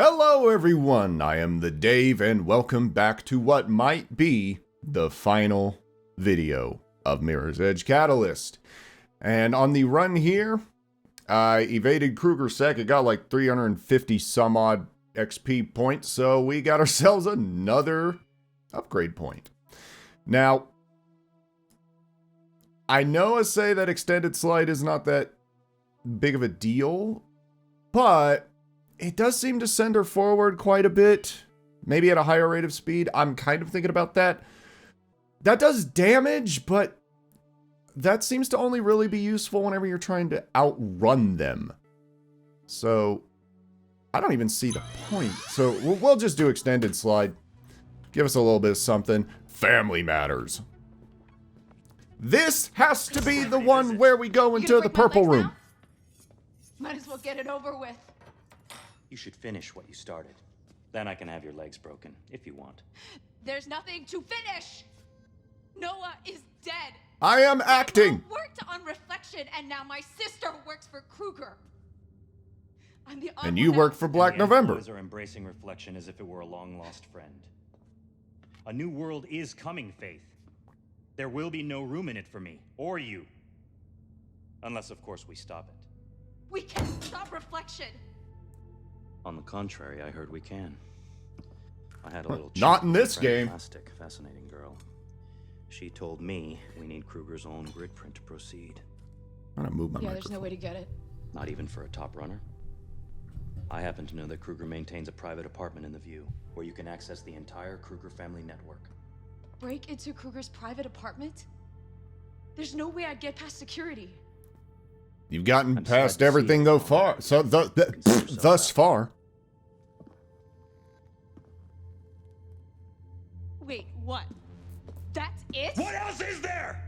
Hello everyone, I am the Dave and welcome back to what might be the final video of Mirror's Edge Catalyst. And on the run here, I evaded Kruger Sec. It got like 350 some odd XP points, so we got ourselves another upgrade point. Now, I know I say that extended slide is not that big of a deal, but it does seem to send her forward quite a bit. Maybe at a higher rate of speed. I'm kind of thinking about that. That does damage, but that seems to only really be useful whenever you're trying to outrun them. So, I don't even see the point. So, we'll just do extended slide. Give us a little bit of something. Family matters. This has to be the one where we go into the purple room. Might as well get it over with. You should finish what you started. Then I can have your legs broken, if you want. There's nothing to finish! Noah is dead! I am acting! I worked on Reflection, and now my sister works for Kruger. I'm the and you work for Black November. The are embracing Reflection as if it were a long-lost friend. A new world is coming, Faith. There will be no room in it for me, or you. Unless, of course, we stop it. We can't stop Reflection! On the contrary, I heard we can. I had a little not in this game. Plastic, fascinating girl. She told me we need Kruger's own grid print to proceed. I'm gonna move my microphone. There's no way to get it. Not even for a top runner. I happen to know that Kruger maintains a private apartment in the View, where you can access the entire Kruger family network. Break into Kruger's private apartment? There's no way I'd get past security. You've gotten past everything though far. So thus far. Wait, what? That's it? What else is there?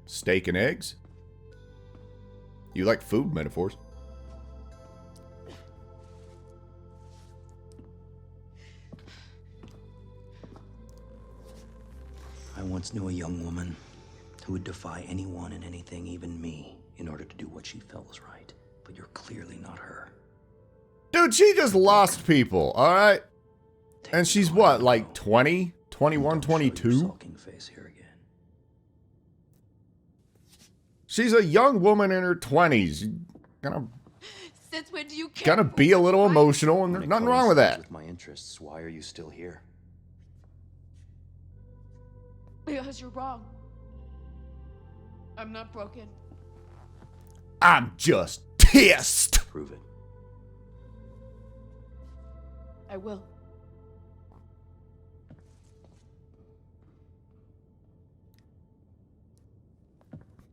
Steak and eggs? You like food metaphors? I once knew a young woman who would defy anyone and anything, even me, in order to do what she felt was right. But you're clearly not her. Dude, she just lost people, alright? And she's what, like 20? 21, 22? Sulking face here again. She's a young woman in her 20s. Since when do you care? Gonna be a little emotional, and there's nothing wrong with that. With my interests, why are you still here? Because you're wrong. I'm not broken. I'm just pissed. Prove it. I will.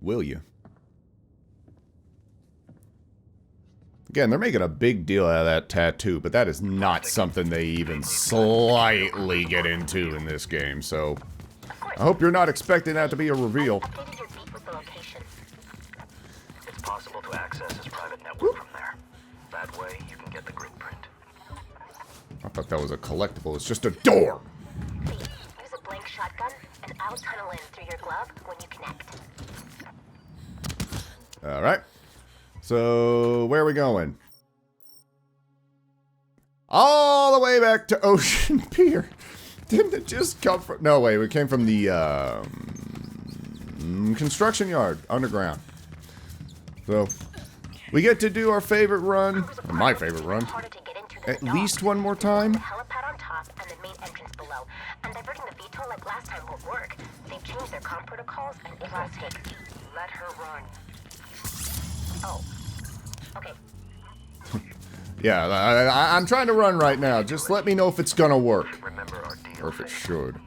Will you? Again, they're making a big deal out of that tattoo, but that is not something they even slightly get into in this game, so I hope you're not expecting that to be a reveal. It's possible to access his private network from there. That way, you can get the grid print. I thought that was a collectible. It's just a door. Please, use a blank shotgun, and I'll tunnel in through your glove when you connect. Alright. So, where are we going? All the way back to Ocean Pier. Didn't it just come from... No, wait. We came from the construction yard, underground. So, we get to do our favorite run. Or my favorite run. At least one more time. The helipad on top and the main entrance below. And diverting the VTOL like last time won't work. They've changed their comm protocols and it will take. Let her run. Oh. Okay. Yeah, I'm trying to run right now. Just let me know if it's gonna work. Remember our deal. Or if it should.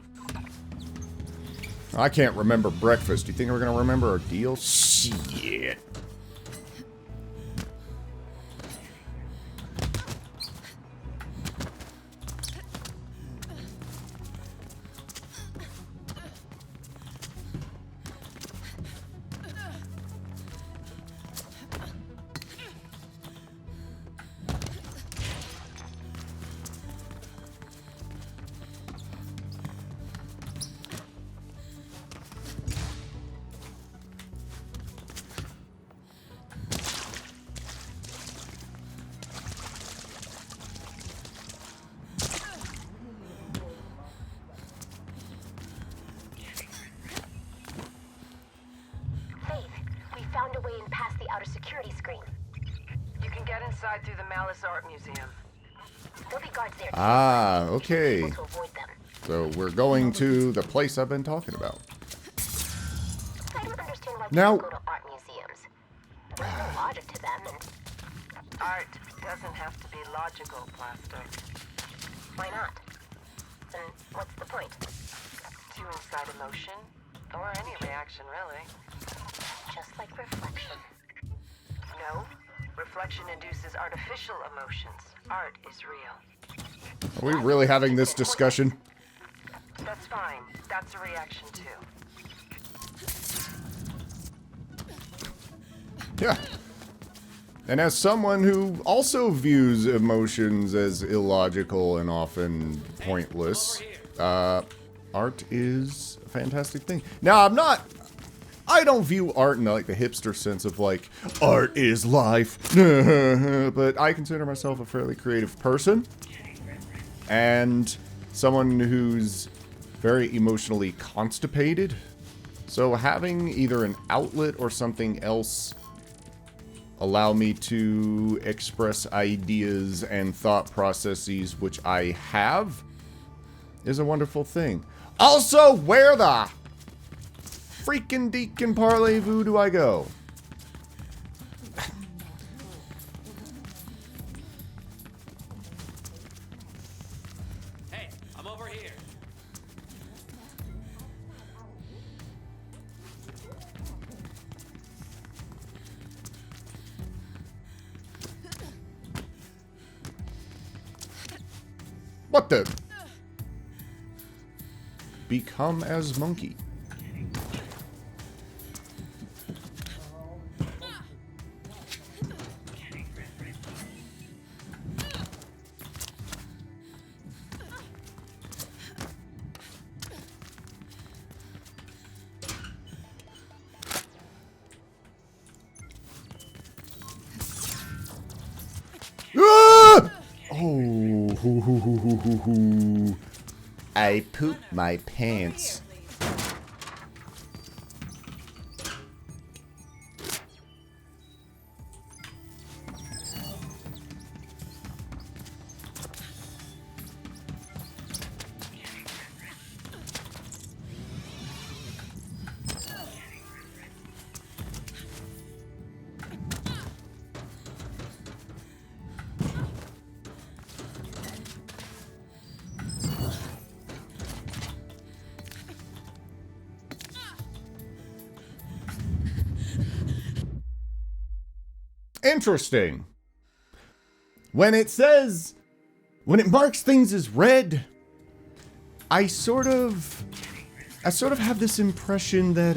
I can't remember breakfast. Do you think we're gonna remember our deal? Shit. Get inside through the Malice Art Museum. There'll be guards there. Ah, okay. Able to avoid them. So we're going to the place I've been talking about. I don't understand why Now- people go to art museums. There's no logic to them, and Art doesn't have to be logical, Plastic. why not? Then what's the point? To incite emotion, or any reaction, really. Just like reflection. No, reflection induces artificial emotions. Art is real. Are we really having this discussion? That's fine. That's a reaction, too. Yeah. And as someone who also views emotions as illogical and often pointless, art is a fantastic thing. Now, I don't view art in like the hipster sense of like, art is life. But I consider myself a fairly creative person. And someone who's very emotionally constipated. So having either an outlet or something else allow me to express ideas and thought processes which I have is a wonderful thing. Also, where the freaking deacon parlez-vous do I go? Hey, I'm over here. What the? Become as monkey. Ah! Oh, I pooped my pants. Interesting. When it marks things as red, I sort of have this impression that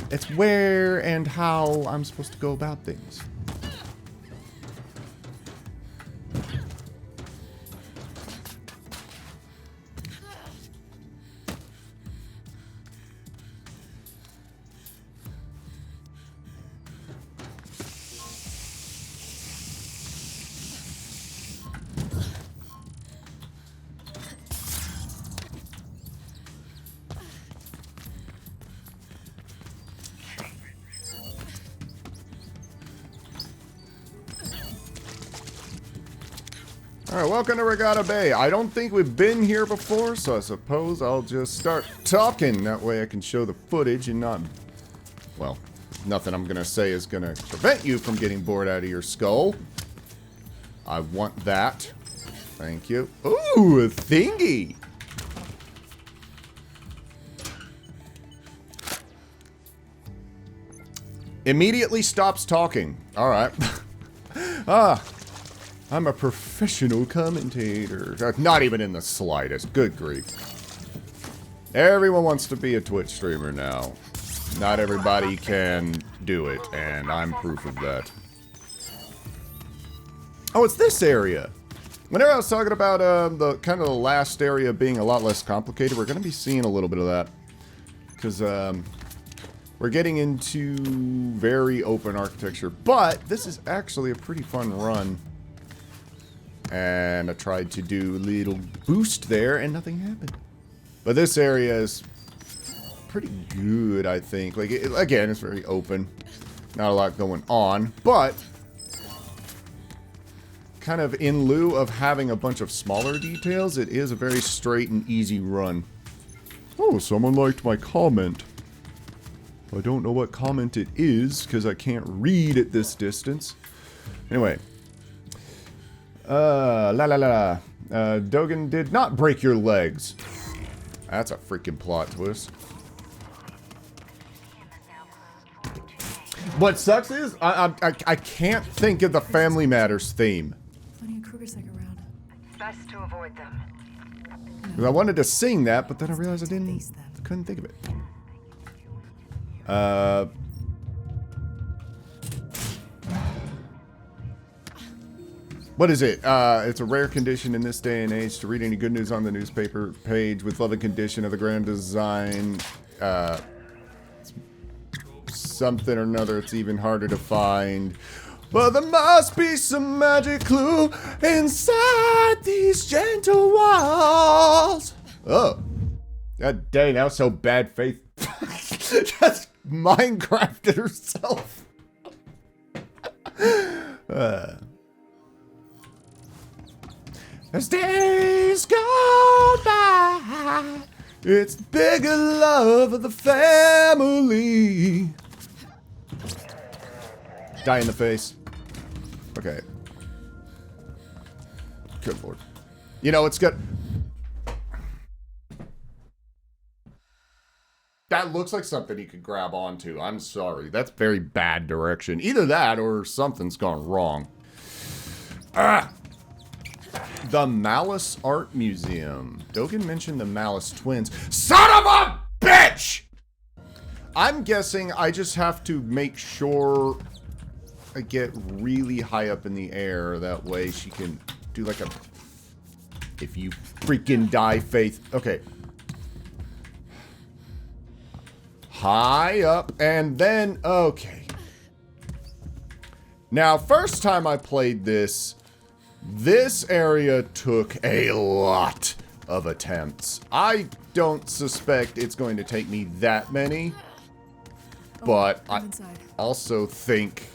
it's where and how I'm supposed to go about things. Alright, welcome to Regatta Bay. I don't think we've been here before, so I suppose I'll just start talking. That way I can show the footage and not... Well, nothing I'm gonna say is gonna prevent you from getting bored out of your skull. I want that. Thank you. Ooh, a thingy! Immediately stops talking. Alright. I'm a professional commentator. Not even in the slightest. Good grief. Everyone wants to be a Twitch streamer now. Not everybody can do it, and I'm proof of that. Oh, it's this area. Whenever I was talking about the kind of the last area being a lot less complicated, we're going to be seeing a little bit of that. Because we're getting into very open architecture. But this is actually a pretty fun run. And I tried to do a little boost there, and nothing happened. But this area is pretty good, I think. Like, again, it's very open. Not a lot going on, but kind of in lieu of having a bunch of smaller details, it is a very straight and easy run. Oh, someone liked my comment. I don't know what comment it is because I can't read at this distance. Anyway. Dogen did not break your legs. That's a freaking plot twist. What sucks is I can't think of the Family Matters theme. Plenty of Kruger's around. Best to avoid them. 'Cause I wanted to sing that, but then I realized I couldn't think of it. What is it? It's a rare condition in this day and age to read any good news on the newspaper page with loving condition of the grand design. Something or another, it's even harder to find. But there must be some magic clue inside these gentle walls. Oh. God dang, that was so bad faith. Just Minecrafted herself. As days go by, it's the bigger love of the family. Die in the face. Okay. Good lord. You know, it's good. That looks like something he could grab onto. I'm sorry. That's very bad direction. Either that or something's gone wrong. Ah! The Malice Art Museum. Dogen mentioned the Malice twins. Son of a bitch! I'm guessing I just have to make sure I get really high up in the air. That way she can do like a... If you freaking die, Faith. Okay. High up and then... Okay. Now, first time I played this area took a lot of attempts. I don't suspect it's going to take me that many, but I also think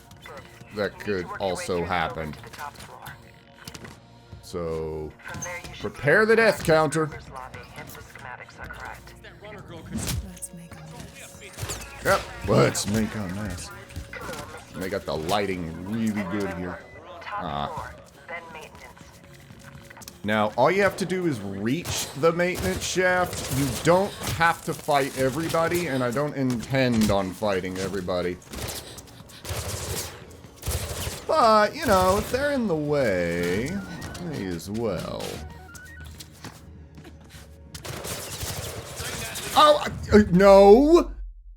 that could also happen. So, prepare the death counter. Yep, let's make a mess. They got the lighting really good here. Now, all you have to do is reach the maintenance shaft. You don't have to fight everybody, and I don't intend on fighting everybody. But, you know, if they're in the way, may as well. Oh, no!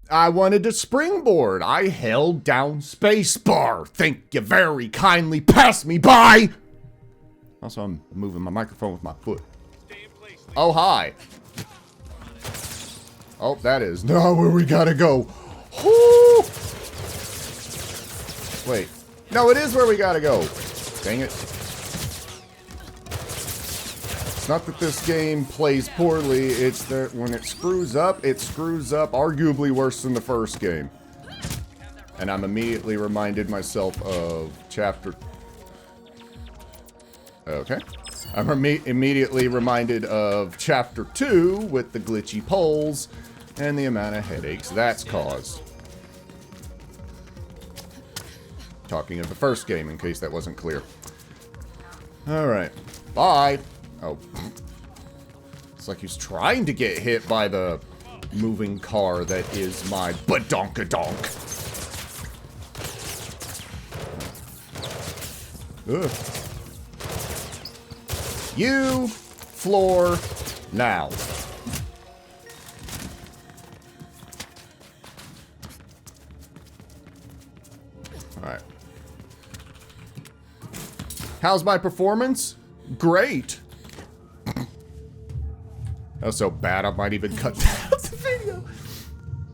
I wanted to springboard. I held down spacebar. Thank you very kindly. Pass me by! Also, I'm moving my microphone with my foot. Oh, hi. Oh, that is not where we gotta go. Woo! Wait. No, it is where we gotta go. Dang it. It's not that this game plays poorly, it's that when it screws up arguably worse than the first game. And I'm immediately reminded myself of chapter... Okay. I'm immediately reminded of Chapter 2 with the glitchy poles and the amount of headaches that's caused. Talking of the first game, in case that wasn't clear. Alright. Bye! Oh. It's like he's trying to get hit by the moving car that is my badonkadonk. Ugh. You floor now. Alright. How's my performance? Great. That was so bad I might even cut that out the video.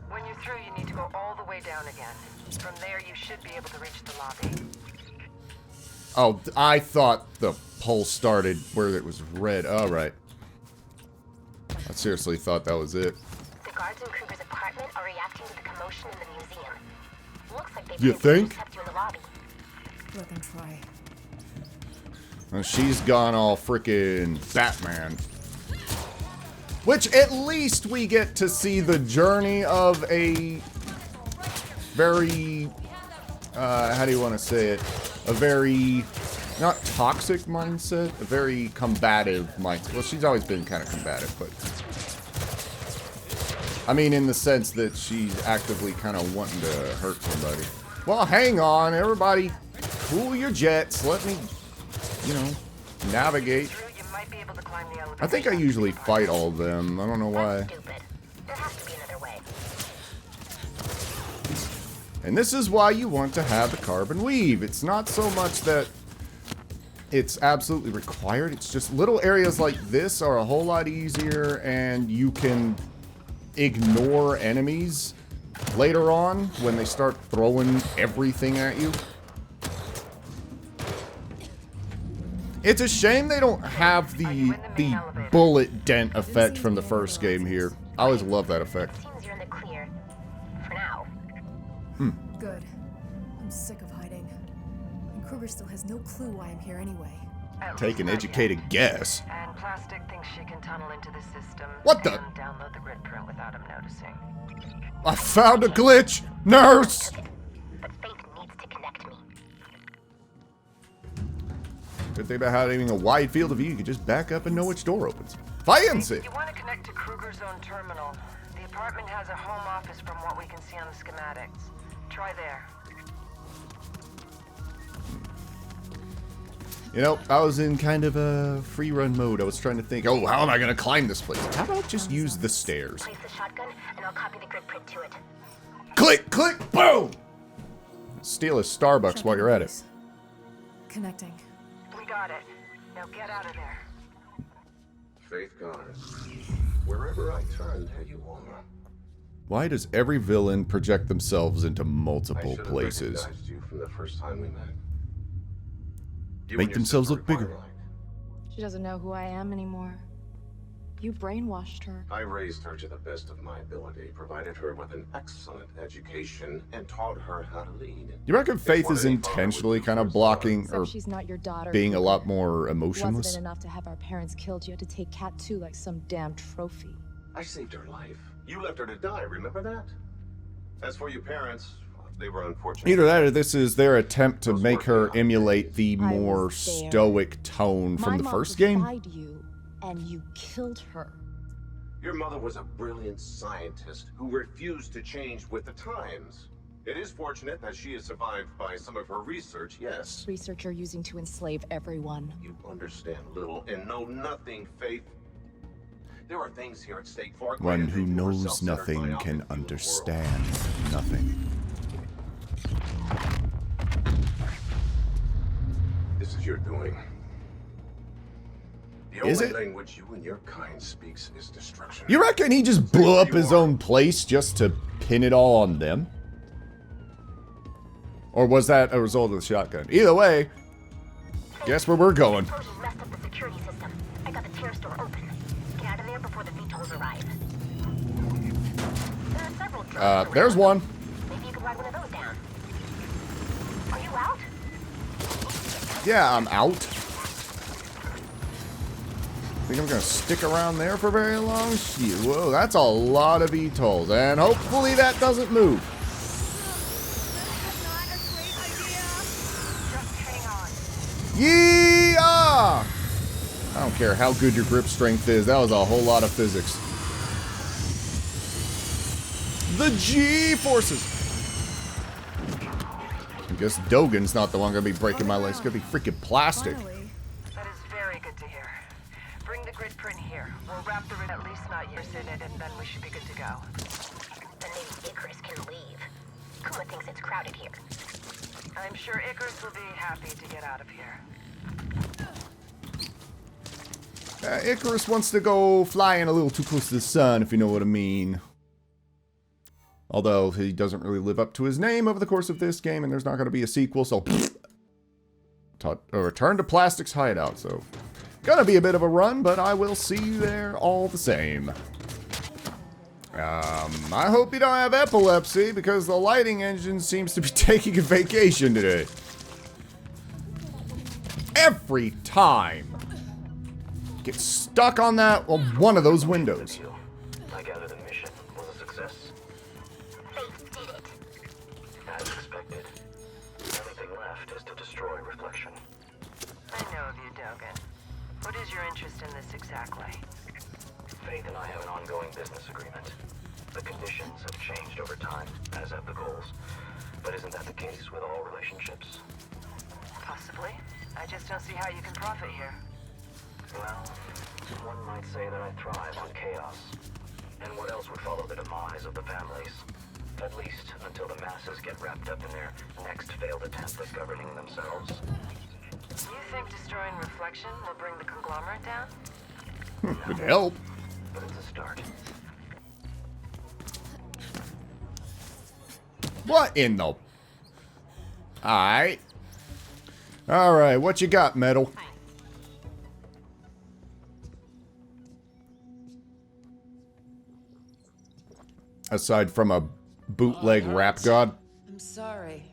When you're through, you need to go all the way down again. From there, you should be able to reach the lobby. Oh, I thought the pole started where it was red. All right. I seriously thought that was it. The guards in Kruger's apartment are reacting to the commotion in the museum. Looks like they've You think? kept you in the lobby. Let them try. And she's gone all freaking Batman. Which at least we get to see the journey of a very, how do you want to say it? A very, not toxic mindset, a very combative mindset. Well, she's always been kind of combative, but I mean in the sense that she's actively kind of wanting to hurt somebody. Well, hang on, everybody, cool your jets. Let me, you know, navigate. You might be able to climb the elevator. I think I usually fight all of them. I don't know why. That's stupid. There has to be another way. And this is why you want to have the carbon weave. It's not so much that it's absolutely required. It's just little areas like this are a whole lot easier, and you can ignore enemies later on when they start throwing everything at you. It's a shame they don't have the bullet dent effect from the first game here. I always love that effect. Seems you're in the clear. For now. Good. I'm sick of hiding. And Kruger still has no clue why I'm here anyway. At Take least an not educated yet. guess. And Plastic thinks she can tunnel into the system. What the- And download the grid print without him noticing. I found a glitch! Nurse! But Faith needs to connect me. Good thing about having a wide field of view, you can just back up and know which door opens. Fancy! You want to connect to Kruger's own terminal. The apartment has a home office from what we can see on the schematics. Try there. You know, I was in kind of a free run mode. I was trying to think, oh, how am I going to climb this place? How about just use the stairs? Place the shotgun, and I'll copy the grid print to it. Click, click, boom! Steal a Starbucks while you're at it. Connecting. We got it. Now get out of there. Faith Connor. Wherever I turn, there you are. Why does every villain project themselves into I multiple should have places? recognized you from the first time we met. You Make and your themselves sister look bigger. are alike. She doesn't know who I am anymore. You brainwashed her. I raised her to the best of my ability, provided her with an excellent education, and taught her how to lead. You reckon Faith is intentionally kind of blocking Except or she's not your daughter. being a Kruger. lot more emotionless? Wasn't it enough to have our parents killed? You had to take Cat too, like some damn trophy. I saved her life. You left her to die, remember that? As for your parents, they were unfortunate. Either that or this is their attempt to make her emulate the I more was there. stoic tone from My the mom first game. defied you, and you killed her. Your mother was a brilliant scientist who refused to change with the times. It is fortunate that she is survived by some of her research, yes. Research you're using to enslave everyone. You understand little and know nothing, Faith. There are things here at stake far One greater who than your knows self-centered nothing myopic can view of the world. understand nothing. This is your doing. The Is only it? language you and your kind speaks is destruction. You reckon he just blew up his own place just to pin it all on them? Or was that a result of the shotgun? Either way, guess where we're going. Explosions messed up the security system. I got the terrace door open. Get out of there before the VTOLs arrive. There are several drones There's around. one. Maybe you could ride one of those down. Are you out? Yeah, I'm out. Think I'm gonna stick around there for very long? Shit, whoa, that's a lot of VTOLs, and hopefully that doesn't move. Just hang on. Yeah! I don't care how good your grip strength is, that was a whole lot of physics. The G-forces! I guess Dogen's not the one gonna be breaking my legs, it's gonna be freaking plastic. Finally. That is very good to hear. Bring the grid print here. We'll wrap the rid at least not yours in it, and then we should be good to go. Then maybe Icarus can leave. Kuma thinks it's crowded here. I'm sure Icarus will be happy to get out of here. Icarus wants to go flying a little too close to the sun, if you know what I mean. Although he doesn't really live up to his name over the course of this game, and there's not going to be a sequel, so a return to Plastic's hideout. So, gonna be a bit of a run, but I will see you there all the same. I hope you don't have epilepsy, because the lighting engine seems to be taking a vacation today. every time. Get stuck on that on one of those windows. I gather the mission was a success. Faith did it. As expected. The only thing left is to destroy Reflection. I know of you, Dogen. What is your interest in this exactly? Faith and I have an ongoing business agreement. The conditions have changed over time, as have the goals. But isn't that the case with all relationships? Possibly. I just don't see how you can profit here. Well, one might say that I thrive on chaos. And what else would follow the demise of the families? At least until the masses get wrapped up in their next failed attempt at governing themselves. You think destroying Reflection will bring the conglomerate down? Would help. But it's a start. What in the... Alright. Alright, what you got, Metal? Aside from a bootleg rap god? I'm sorry.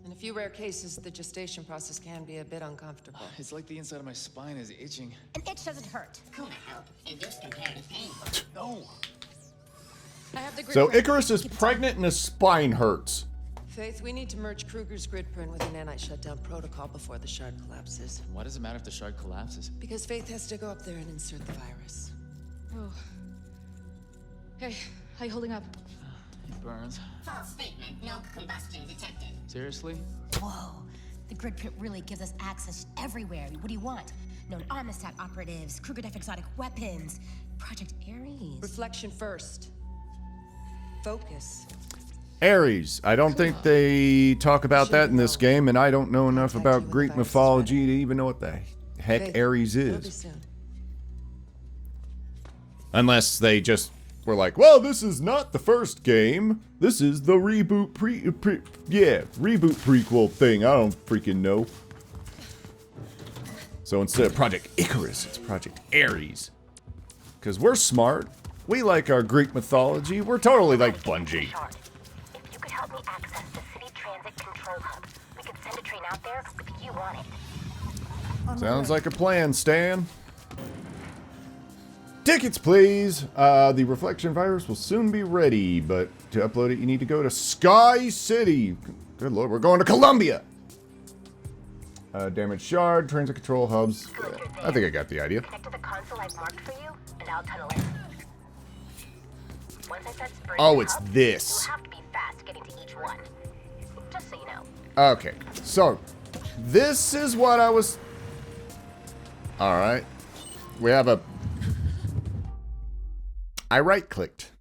In a few rare cases, the gestation process can be a bit uncomfortable. It's like the inside of my spine is itching. An itch doesn't hurt. Could help induce comparative pain. No. I have the grid So print. Icarus is pregnant and his spine hurts. Faith, we need to merge Kruger's grid print with an nanite shutdown protocol before the shard collapses. Why does it matter if the shard collapses? Because Faith has to go up there and insert the virus. Oh. Hey, how you holding up? It burns. False statement. No combustion detected. Seriously? Whoa. The grid print really gives us access everywhere. What do you want? Known Amistad operatives, Kruger-Def exotic weapons, Project Ares. Reflection first. Focus. Ares. I don't think they talk about that in this game, and I don't know enough about Greek mythology to even know what the heck Faith, Ares it'll be is. soon. Unless they just were like, well, this is not the first game. This is the reboot reboot prequel thing. I don't freaking know. So instead of Project Icarus, it's Project Ares. Because we're smart. We like our Greek mythology. We're totally like Bungie. If you could help me access the city transit control hub, we could send a train out there with you on it. Sounds like a plan, Stan. Tickets, please. The Reflection virus will soon be ready, but to upload it, you need to go to Sky City. Good lord, we're going to Columbia. Damaged shard, transit control hubs. I think I got the idea. Connect to the console I've marked for you, and I'll tunnel in. Once I start spurring Oh, the it's hub, this. you'll have to be fast getting to each one. Just so you know. Okay, so this is what I was... Alright. We have a... I right-clicked.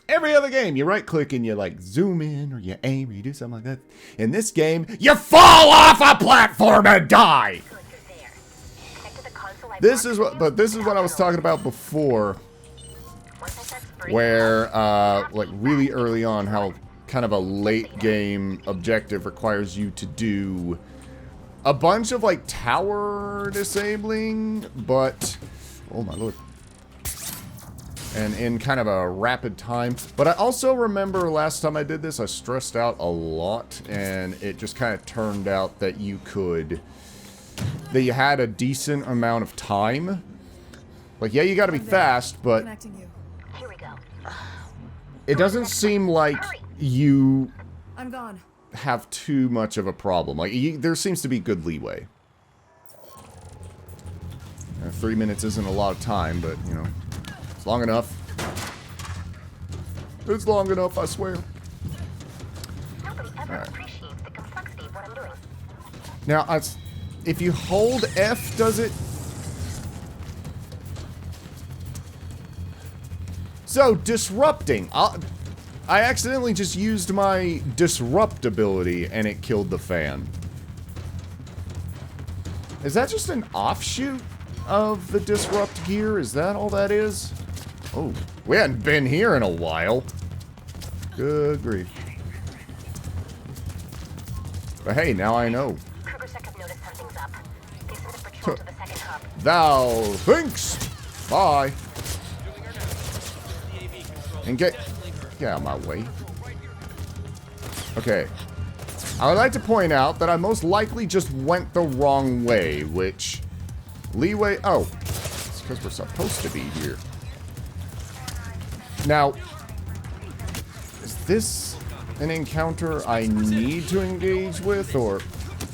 Every other game, you right-click and you like zoom in or you aim or you do something like that. In this game, you fall off a platform and die! This is what, but this is what I was talking about before, where, like really early on, how kind of a late game objective requires you to do a bunch of like tower disabling, but, oh my lord. And in kind of a rapid time. But I also remember last time I did this, I stressed out a lot, and it just kind of turned out that you could... that you had a decent amount of time. Like, yeah, you gotta be fast, but... Here we go. It doesn't seem like you... I'm gone. have too much of a problem. Like, there seems to be good leeway. 3 minutes isn't a lot of time, but, you know... It's long enough. It's long enough, I swear. Nobody ever appreciates the complexity of what I'm doing. Now, if you hold F, does it... So, disrupting. I accidentally just used my disrupt ability, and it killed the fan. Is that just an offshoot of the disrupt gear? Is that all that is? Oh, we hadn't been here in a while. Good grief. But hey, now I know. KrugerSec have noticed something's up. They sent a patrol to the second hub. Thou thinks. Bye. And get out of my way. Okay. I would like to point out that I most likely just went the wrong way, which... Leeway... Oh. It's because we're supposed to be here. Now... Is this an encounter I need to engage with, or...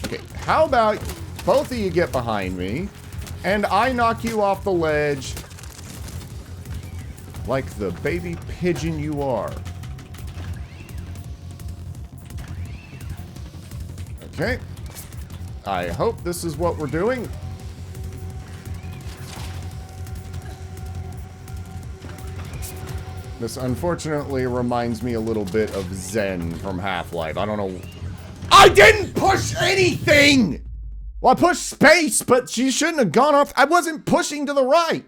Okay, how about both of you get behind me, and I knock you off the ledge like the baby pigeon you are. Okay. I hope this is what we're doing. This unfortunately reminds me a little bit of Zen from Half-Life. I don't know. I didn't push anything! Well, I pushed space, but she shouldn't have gone off. I wasn't pushing to the right.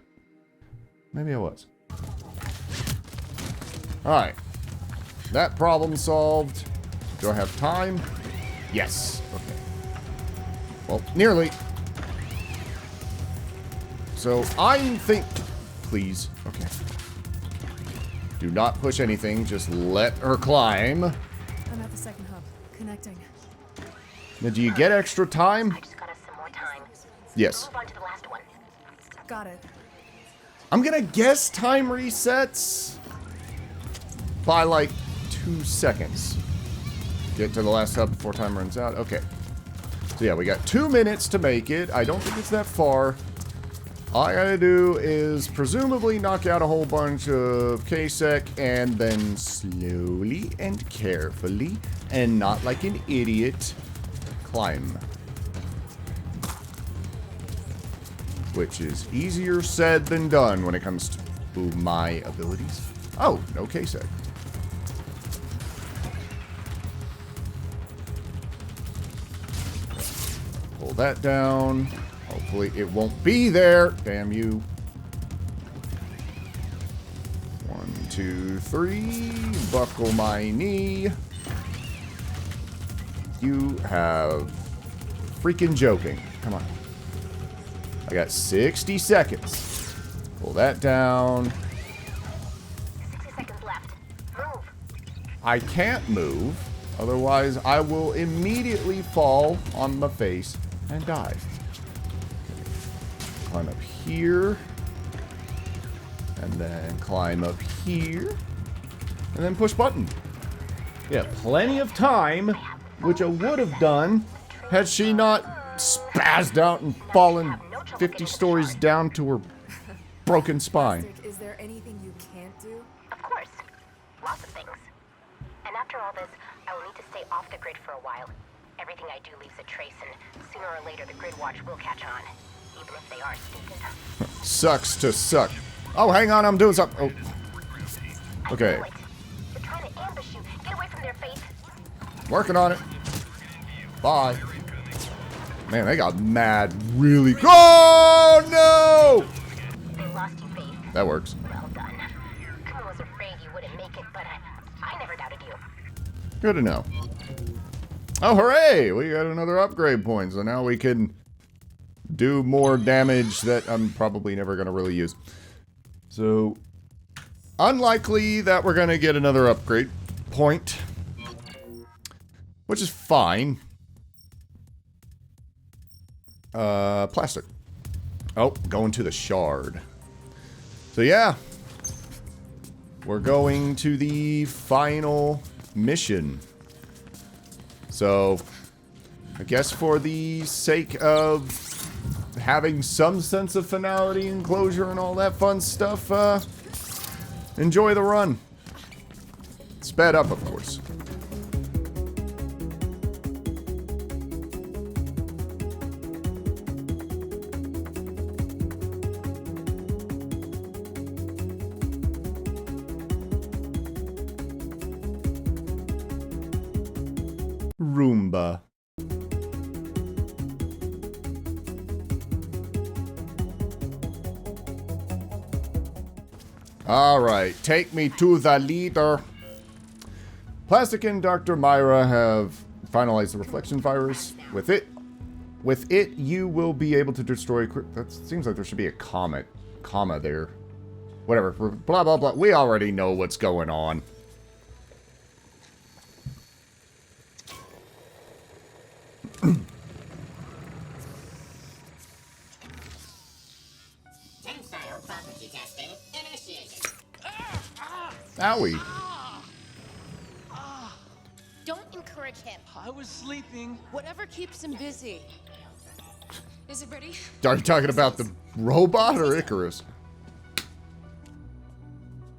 Maybe I was. Alright. That problem solved. Do I have time? Yes. Okay. Well, nearly. So, I'm please. Okay. Do not push anything. Just let her climb. I'm at the second hub. Connecting. Now, do you get extra time? I just got us some more time. Yes. Move on to the last one. Got it. I'm gonna guess time resets by like 2 seconds. Get to the last hub before time runs out. Okay. So yeah, we got 2 minutes to make it. I don't think it's that far. All I gotta do is presumably knock out a whole bunch of KSEC and then slowly and carefully and not like an idiot climb. Which is easier said than done when it comes to my abilities. Oh, no KSEC. Pull that down. Hopefully it won't be there. Damn you. 1, 2, 3. Buckle my knee. You have freaking joking. Come on. I got 60 seconds. Pull that down. 60 seconds left. Move. I can't move. Otherwise, I will immediately fall on my face and die. Climb up here. And then climb up here. And then push button. Yeah, plenty of time, which I would have done had she not spazzed out and fallen 50 stories down to her broken spine. Is there anything you can't do? Of course. Lots of things. And after all this, I will need to stay off the grid for a while. Everything I do leaves a trace, and sooner or later the Grid Watch will catch on. Even if they are stupid. Sucks to suck. Oh, hang on, I'm doing something. Oh. Okay. They're trying to ambush you. Get away from their Faith. Working on it. Bye. Man, they got mad really. Oh, no! They lost you, Faith. That works. Well done. Kumo was afraid you wouldn't make it, but I never doubted you. Good to know. Oh, hooray! We got another upgrade point, so now we can do more damage that I'm probably never going to really use. So, unlikely that we're going to get another upgrade point, which is fine. Plastic. Oh, going to the shard. So yeah, we're going to the final mission. So, I guess for the sake of having some sense of finality and closure and all that fun stuff, enjoy the run. Sped up, of course. Roomba. Alright, take me to the leader. Plastic and Dr. Myra have finalized the reflection virus. With it, you will be able to destroy... That seems like there should be a comma there. Whatever, blah, blah, blah. We already know what's going on. Tensile property testing initiated. Owie. Don't encourage him. I was sleeping. Whatever keeps him busy. Is it ready? Are you talking about the robot or Icarus?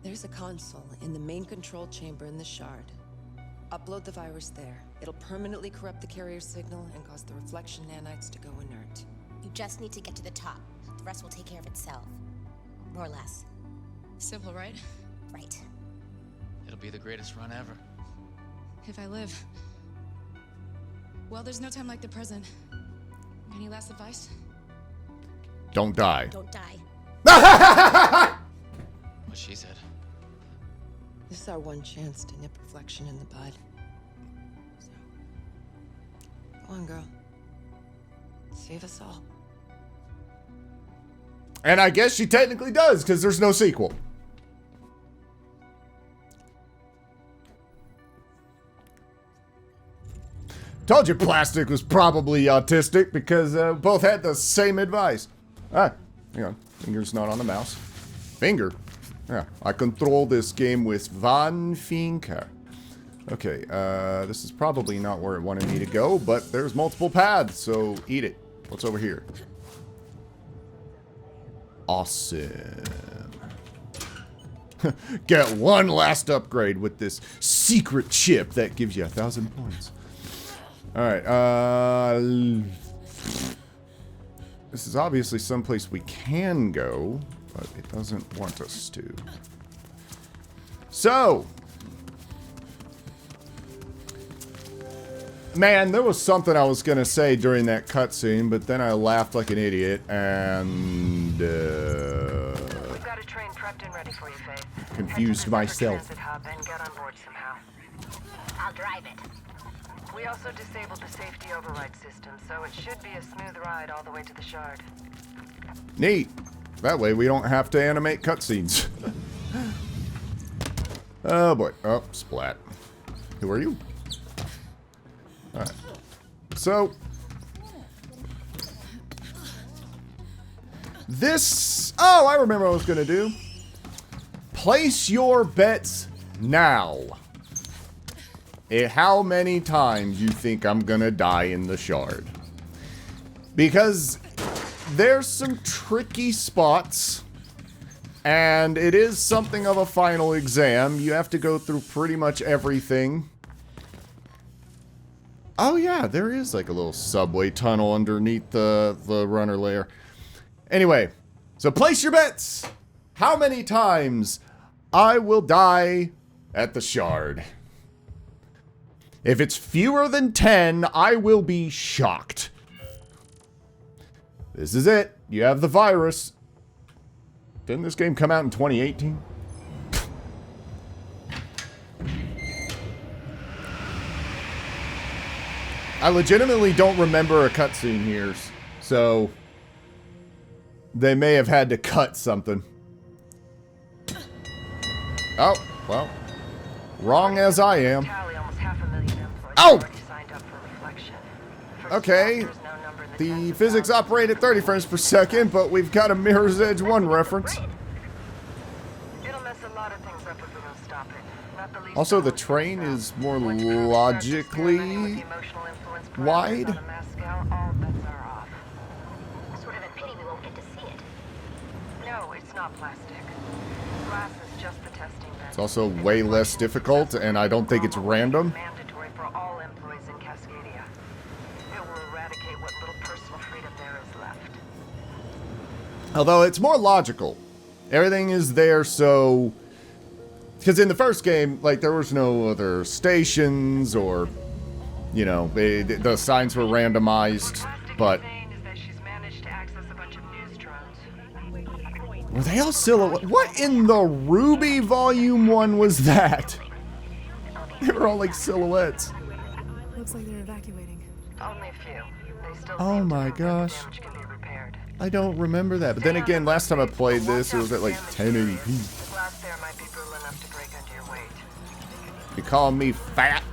There's a console in the main control chamber in the shard. Upload the virus there. It'll permanently corrupt the carrier signal and cause the reflection nanites to go inert. You just need to get to the top. The rest will take care of itself. More or less. Simple, right? Right. It'll be the greatest run ever. If I live. Well, there's no time like the present. Any last advice? Don't die. Don't die. What she said. This is our one chance to nip reflection in the bud. So, go on, girl. Save us all. And I guess she technically does, because there's no sequel. Told you Plastic was probably autistic, because both had the same advice. Ah, hang on. Finger's not on the mouse. Finger? Yeah, I control this game with one finger. Okay, this is probably not where it wanted me to go, but there's multiple paths, so eat it. What's over here? Awesome. Get one last upgrade with this secret chip that gives you 1,000 points. Alright, this is obviously someplace we can go, but it doesn't want us to. So, man, there was something I was gonna say during that cutscene, but then I laughed like an idiot, and We've got a train prepped and ready for you, Faith. confused myself. Transit hub and get on board somehow. I'll drive it. We also disabled the safety override system, so it should be a smooth ride all the way to the shard. Neat. That way we don't have to animate cutscenes. Oh boy. Oh, splat. Who are you? Alright. So, this... Oh, I remember what I was going to do. Place your bets now. How many times you think I'm going to die in the shard? Because there's some tricky spots, and it is something of a final exam. You have to go through pretty much everything. Oh yeah, there is like a little subway tunnel underneath the runner layer. Anyway, so place your bets. How many times I will die at the shard? If it's fewer than 10, I will be shocked. This is it. You have the virus. Didn't this game come out in 2018? I legitimately don't remember a cutscene here, so they may have had to cut something. Oh, well, wrong as I am. Oh! Okay, the physics operate at 30 frames per second, but we've got a Mirror's Edge 1 reference. Also, the train is more logically wide. Sort of a pity we won't get to see it. No, it's not plastic. Glass is just the testing bed. It's also way less difficult, and I don't think it's random. Mandatory for all employees in Cascadia. It will eradicate what little personal freedom there is left. Although it's more logical. Everything is there, so... Because in the first game, like, there was no other stations or, you know, the signs were randomized, but... Were they all silhouette? What in the Ruby Volume 1 was that? They were all like silhouettes. Looks like they're evacuating. Only a few. They still Oh my gosh. I don't remember that. But then again, last time I played this, it was at like 1080p. The glass there might be brutal enough to break under your weight. You calling me fat?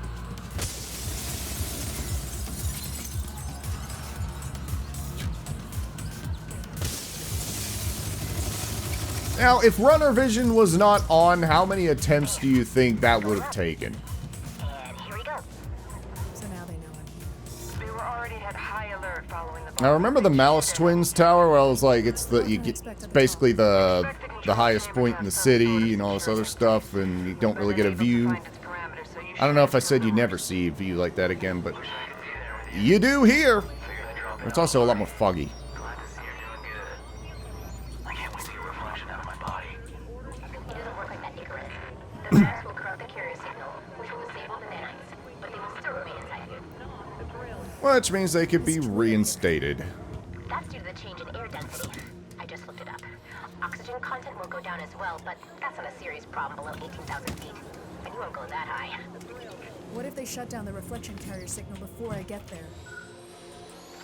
Now, if runner vision was not on, how many attempts do you think that would have taken? Here we go. So now they know I'm here. We were already at high alert following the. Now, remember the Malice Twins tower where I was like, it's basically the highest point in the city and all this other stuff, and you don't really get a view. I don't know if I said you never see a view like that again, but you do here. It's also a lot more foggy. The virus will corrupt the carrier signal, which will disable the nanites, but they will still remain inside you. Which means they could be reinstated. That's due to the change in air density. I just looked it up. Oxygen content will go down as well, but that's not a serious problem below 18,000 feet. And you won't go that high. What if they shut down the reflection carrier signal before I get there?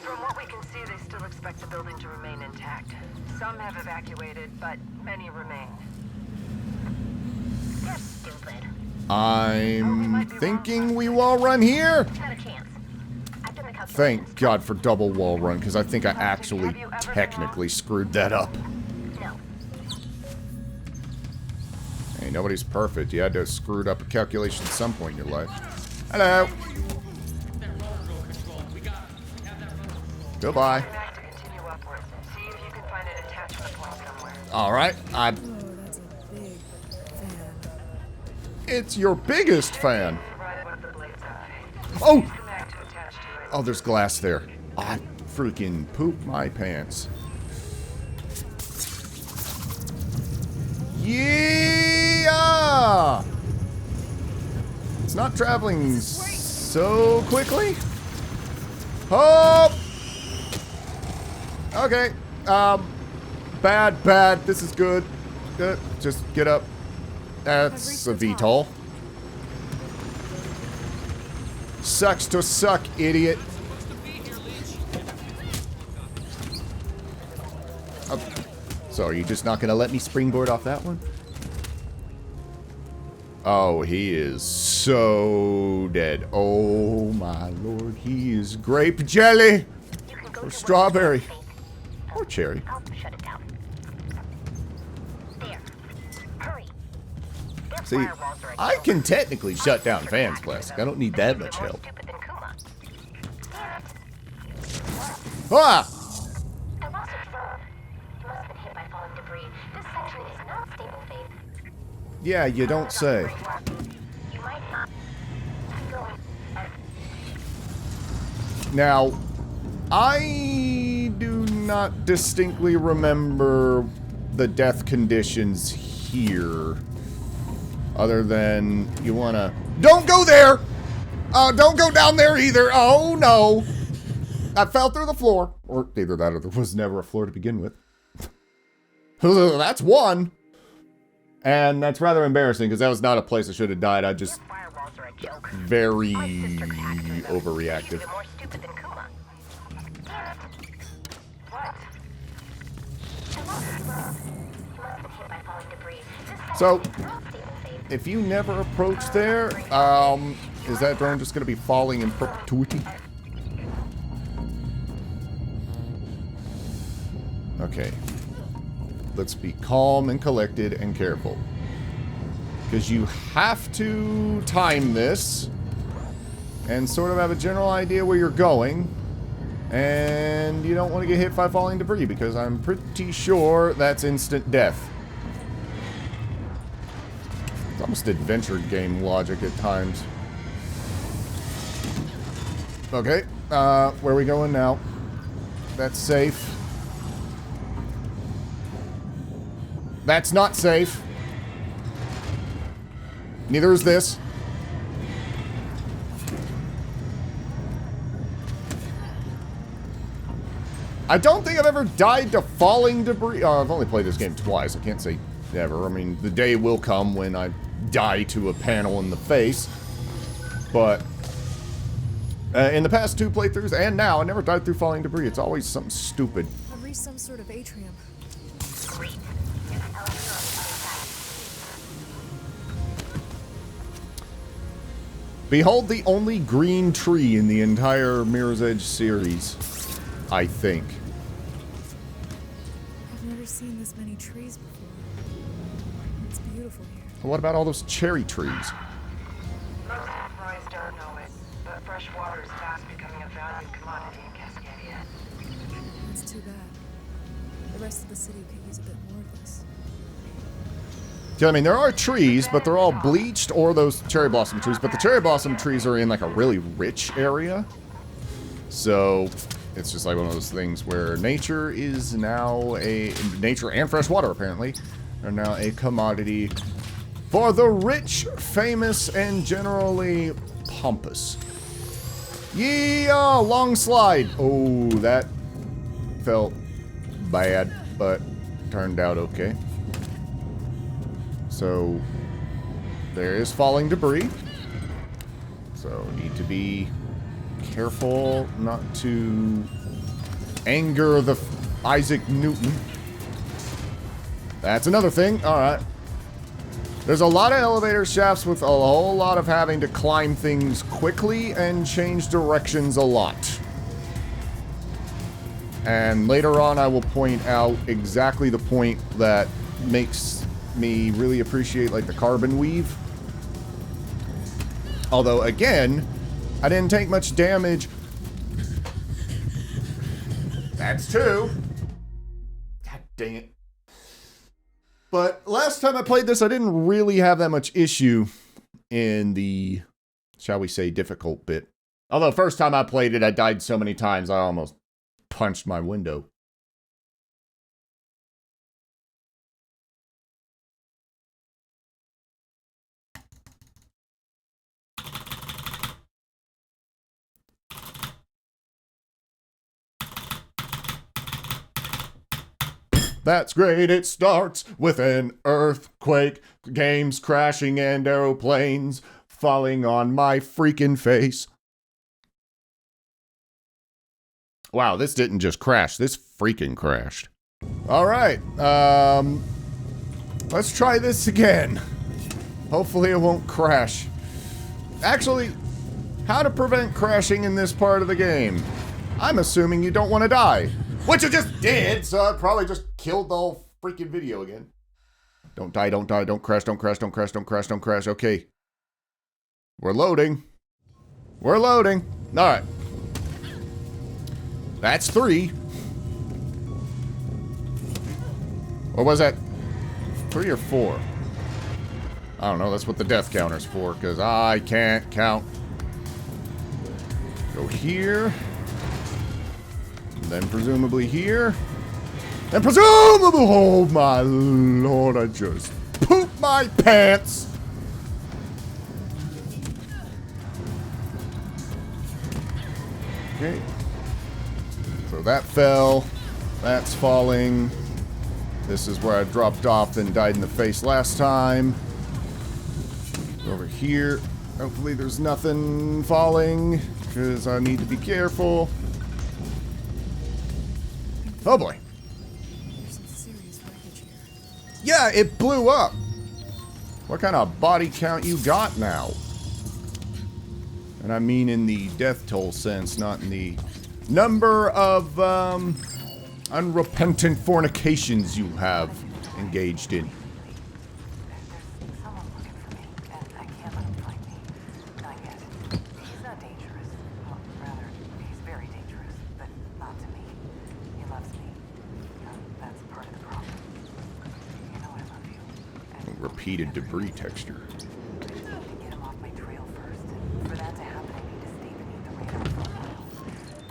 From what we can see, they still expect the building to remain intact. Some have evacuated, but many remain. They're stupid. I'm thinking we wall run here. Not a chance. I've done the calculations. Thank God for double wall run, because I think I actually technically screwed that up. No. Hey, nobody's perfect. You had to have screwed up a calculation at some point in your life. Hello. Goodbye. Alright, Oh, that's a big fan. It's your biggest fan. Oh! Oh, there's glass there. I freaking pooped my pants. Yeah! It's not traveling so quickly. Oh! Okay. Bad. This is good. Good. Just get up. That's a VTOL. Sucks to suck, idiot. So are you just not going to let me springboard off that one? Oh, he is so dead. Oh, my lord. He is grape jelly. Or strawberry. Or cherry. I'll shut it down. There. Hurry. See, I can technically shut down fans, Plastic. I don't need that much help. Ah! I lost your phone. You must have been hit by falling debris. This section is not stable, Faith. Yeah, you don't say. You might not. Now, I do not distinctly remember the death conditions here. Other than you wanna... Don't go there! Don't go down there either! Oh, no! I fell through the floor. Or either that or there was never a floor to begin with. That's one! And that's rather embarrassing, because that was not a place I should have died. I just... very... overreactive. So, if you never approach there, is that drone just going to be falling in perpetuity? Okay. Let's be calm and collected and careful. Because you have to time this and sort of have a general idea where you're going. And you don't want to get hit by falling debris, because I'm pretty sure that's instant death. It's almost adventure game logic at times. Okay, where are we going now? That's safe. That's not safe. Neither is this. I don't think I've ever died to falling debris. I've only played this game twice. I can't say never. I mean, the day will come when I die to a panel in the face. But in the past 2 playthroughs and now, I never died through falling debris. It's always something stupid. I've reached some sort of atrium. Behold the only green tree in the entire Mirror's Edge series, I think. I've never seen this many trees before. What about all those cherry trees? Most employees don't know it, but fresh water is fast becoming a valued commodity in Cascadia. That's too bad. The rest of the city could use a bit more of this. Yeah, I mean, there are trees, but they're all bleached, or those cherry blossom trees. But the cherry blossom trees are in like a really rich area. So it's just like one of those things where nature is now nature and fresh water apparently are now a commodity for the rich, famous, and generally pompous. Yeah, long slide. Oh, that felt bad, but turned out okay. So there is falling debris. So need to be careful not to anger the Isaac Newton. That's another thing. All right. There's a lot of elevator shafts with a whole lot of having to climb things quickly and change directions a lot. And later on, I will point out exactly the point that makes me really appreciate like the carbon weave. Although, again, I didn't take much damage. That's two. God dang it. But last time I played this, I didn't really have that much issue in the, shall we say, difficult bit. Although first time I played it, I died so many times, I almost punched my window. That's great, it starts with an earthquake, games crashing and aeroplanes falling on my freaking face. Wow, this didn't just crash, this freaking crashed. Alright, let's try this again. Hopefully it won't crash. Actually, how to prevent crashing in this part of the game? I'm assuming you don't want to die. Which you just did, so it probably just killed the whole freaking video again. Don't die, don't die, don't crash, don't crash, don't crash, don't crash, don't crash. Okay. We're loading. We're loading. Alright. That's 3. Or was that 3 or 4? I don't know, that's what the death counter's for, because I can't count. Go here. Then presumably here. And presumably, oh my lord, I just pooped my pants. Okay. So that fell. That's falling. This is where I dropped off and died in the face last time. Over here. Hopefully there's nothing falling, because I need to be careful. Oh boy. There's some serious wreckage here. Yeah, it blew up. What kind of body count you got now? And I mean in the death toll sense, not in the number of unrepentant fornications you have engaged in. There's someone looking for me, and I can't let him find me. Not yet. He's not dangerous. Well, rather, he's very dangerous, but not to me. He loves me. That's part of the problem. You know I love you. And Repeated debris texture. I need to get him off my trail first, and for that to happen, I need to stay beneath the radar for a while.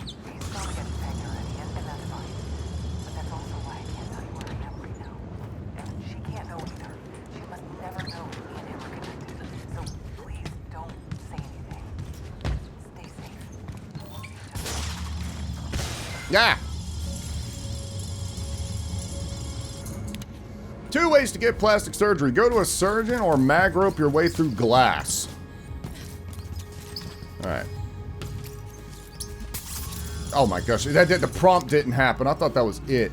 He's probably getting pegged already, and that's fine. But that's also why I can't tell you where I am right now. And she can't know either. She must never know me and him are connected. So please don't say anything. Stay safe. We'll see each other. Yeah. 2 ways to get plastic surgery. Go to a surgeon or mag rope your way through glass. Alright. Oh my gosh, the prompt didn't happen. I thought that was it.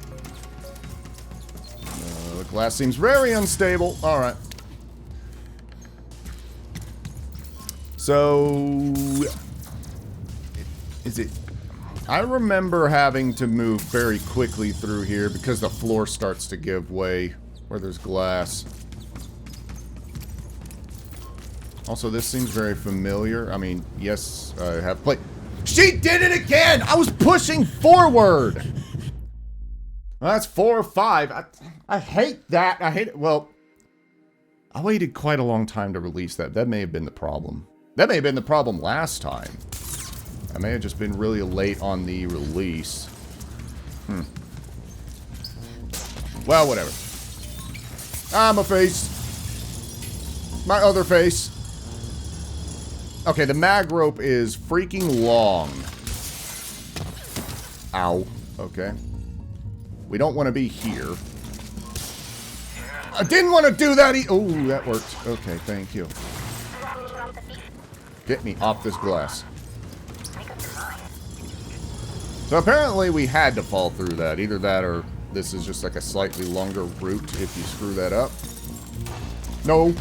The glass seems very unstable. Alright. So... Is it... I remember having to move very quickly through here because the floor starts to give way where there's glass. Also, this seems very familiar. I mean, yes, I have played. She did it again! I was pushing forward! Well, that's 4 or 5. I hate that. I hate it. Well, I waited quite a long time to release that. That may have been the problem. That may have been the problem last time. I may have just been really late on the release. Well, whatever. Ah, my face. My other face. Okay, the mag rope is freaking long. Ow. Okay. We don't want to be here. I didn't want to do that. Oh, that worked. Okay, thank you. Get me off this glass. So apparently we had to fall through that. Either that or this is just like a slightly longer route if you screw that up. No.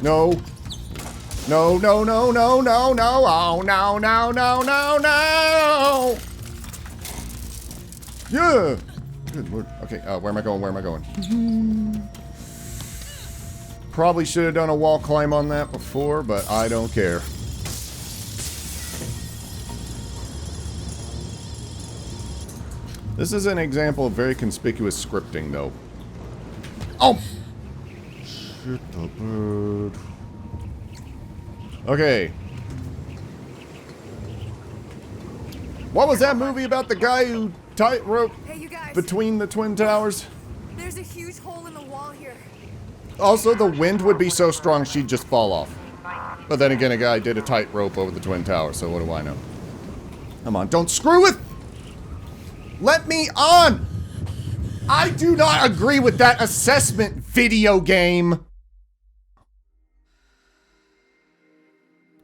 No. No, no, no, no, no, no. Oh, no, no, no, no, no. Yeah. Good lord. Okay, where am I going? Where am I going? Probably should have done a wall climb on that before, but I don't care. This is an example of very conspicuous scripting, though. Oh! Shit the bird. Okay. What was that movie about the guy who tightrope between the Twin Towers? There's a huge hole in the wall here. Also, the wind would be so strong she'd just fall off. But then again, a guy did a tightrope over the Twin Towers, so what do I know? Come on, don't screw with... Let me on! I do not agree with that assessment, video game.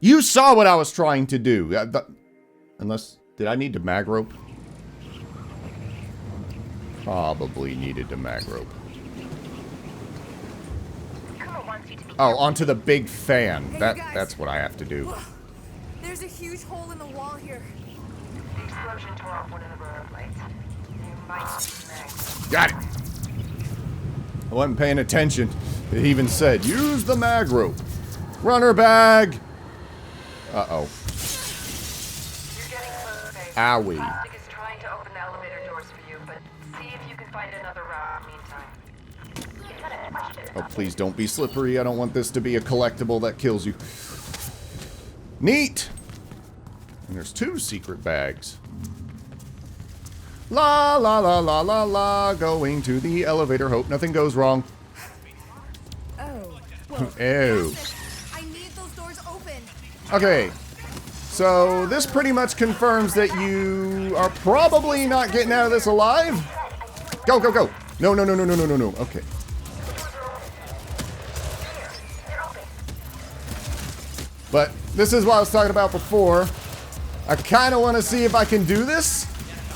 You saw what I was trying to do. Unless... Did I need to mag rope? Probably needed to mag rope. Oh, onto the big fan. Hey, That's what I have to do. There's a huge hole in the wall here. The explosion tore off one of the rotor blades. You might snag. Got it. I wasn't paying attention. It even said, use the mag rope. Runner bag. Uh-oh. Owie. Plastic is trying to open the elevator doors for you, but see if you can find another route meantime. Oh, please don't be slippery. I don't want this to be a collectible that kills you. Neat! And there's 2 secret bags. La la la la la la. Going to the elevator. Hope nothing goes wrong. Oh. Well, Ew. I need those doors open. Okay. So, this pretty much confirms that you are probably not getting out of this alive. Go, go, go. No, no, no, no, no, no, no, no. Okay. But this is what I was talking about before. I kind of want to see if I can do this.